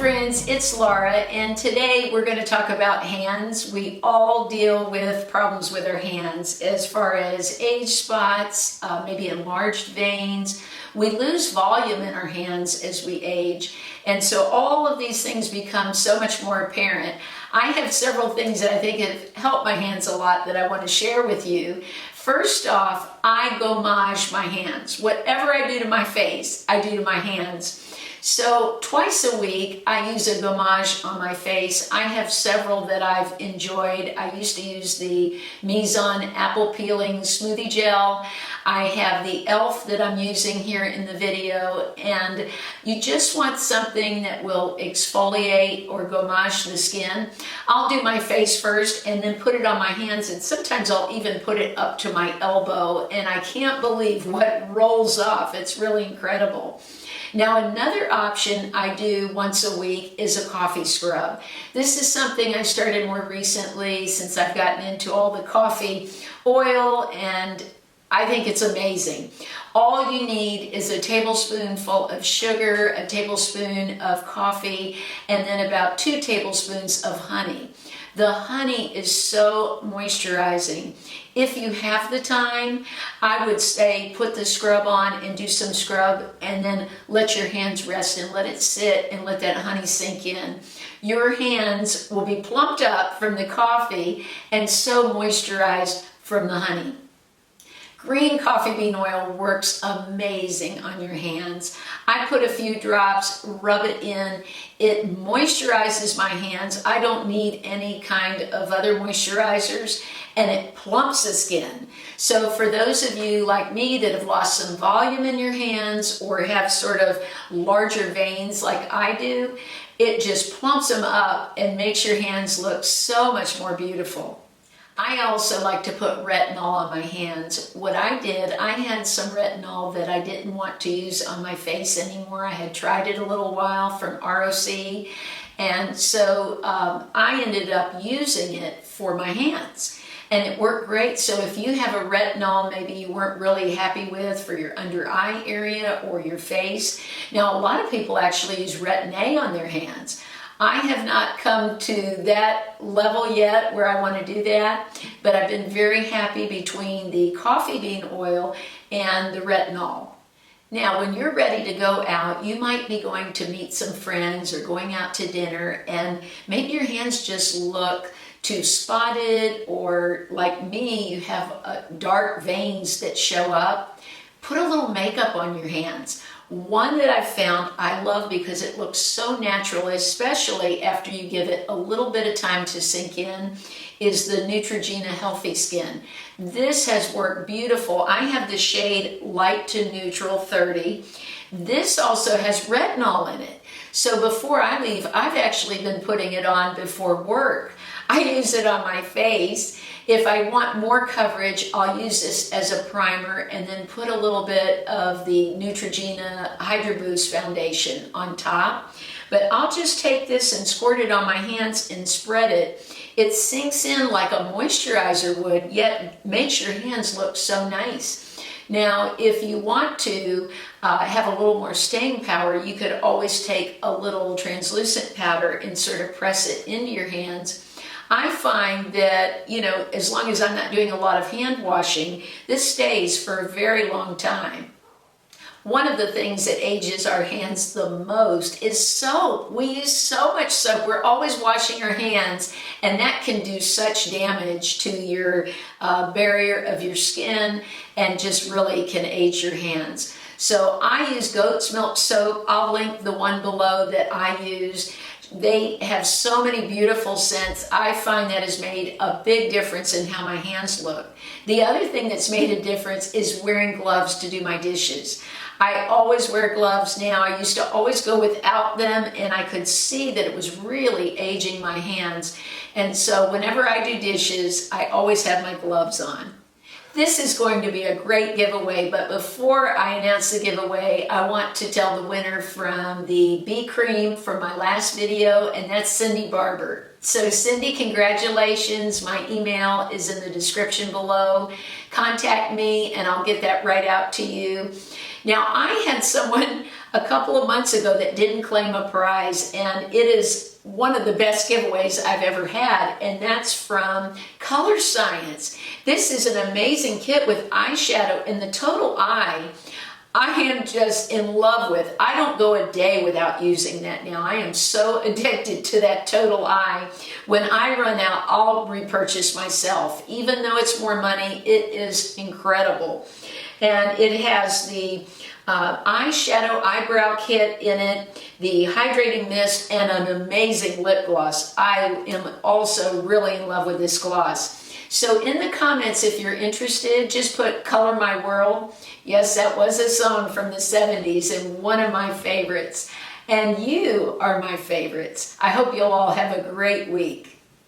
friends, it's Laura, and today we're going to talk about hands. We all deal with problems with our hands as far as age spots, maybe enlarged veins. We lose volume in our hands as we age, and so all of these things become so much more apparent. I have several things that I think have helped my hands a lot that I want to share with you. First off, I gommage my hands. Whatever I do to my face, I do to my hands. So twice a week, I use a gommage on my face. I have several that I've enjoyed. I used to use the Mizon Apple Peeling Smoothie Gel. I have the e.l.f. that I'm using here in the video, and you just want something that will exfoliate or gommage the skin. I'll do my face first and then put it on my hands, and sometimes I'll even put it up to my elbow, and I can't believe what rolls off. It's really incredible. Now, another option I do once a week is a coffee scrub. This is something I started more recently since I've gotten into all the coffee oil, and I think it's amazing. All you need is a tablespoonful of sugar, a tablespoon of coffee, and then about 2 tablespoons of honey. The honey is so moisturizing. If you have the time, I would say put the scrub on and do some scrub, and then let your hands rest and let it sit and let that honey sink in. Your hands will be plumped up from the coffee and so moisturized from the honey. Green coffee bean oil works amazing on your hands. I put a few drops, rub it in. It moisturizes my hands. I don't need any kind of other moisturizers, and it plumps the skin. So for those of you like me that have lost some volume in your hands or have sort of larger veins like I do, it just plumps them up and makes your hands look so much more beautiful. I also like to put retinol on my hands. What I did, I had some retinol that I didn't want to use on my face anymore. I had tried it a little while from ROC, and so I ended up using it for my hands. And it worked great. So if you have a retinol maybe you weren't really happy with for your under eye area or your face. Now, a lot of people actually use Retin-A on their hands. I have not come to that level yet where I want to do that, but I've been very happy between the coffee bean oil and the retinol. Now, when you're ready to go out, you might be going to meet some friends or going out to dinner, and maybe your hands just look too spotted, or like me, you have dark veins that show up. Put a little makeup on your hands. One that I've found I love because it looks so natural, especially after you give it a little bit of time to sink in, is the Neutrogena Healthy Skin. This has worked beautiful. I have the shade Light to Neutral 30. This also has retinol in it. So before I leave, I've actually been putting it on before work. I use it on my face. If I want more coverage, I'll use this as a primer and then put a little bit of the Neutrogena Hydro Boost foundation on top. But I'll just take this and squirt it on my hands and spread it. It sinks in like a moisturizer would, yet makes your hands look so nice. Now, if you want to have a little more staying power, you could always take a little translucent powder and sort of press it into your hands. I find that, as long as I'm not doing a lot of hand washing, this stays for a very long time. One of the things that ages our hands the most is soap. We use so much soap. We're always washing our hands, and that can do such damage to your barrier of your skin and just really can age your hands. So I use goat's milk soap. I'll link the one below that I use. They have so many beautiful scents. I find that has made a big difference in how my hands look. The other thing that's made a difference is wearing gloves to do my dishes. I always wear gloves now. I used to always go without them, and I could see that it was really aging my hands. And so whenever I do dishes, I always have my gloves on. This is going to be a great giveaway, but before I announce the giveaway, I want to tell the winner from the bee cream from my last video, and that's Cindy Barber. So Cindy, congratulations. My email is in the description below. Contact me and I'll get that right out to you. Now, I had someone a couple of months ago that didn't claim a prize, and it is one of the best giveaways I've ever had, and that's from Color Science. This is an amazing kit with eyeshadow, and the Total Eye I am just in love with. I don't go a day without using that now. I am so addicted to that Total Eye. When I run out, I'll repurchase myself. Even though it's more money, it is incredible. And it has the eyeshadow eyebrow kit in it, the hydrating mist, and an amazing lip gloss. I am also really in love with this gloss. So in the comments, if you're interested, just put Color My World. Yes, that was a song from the 70s and one of my favorites. And you are my favorites. I hope you'll all have a great week.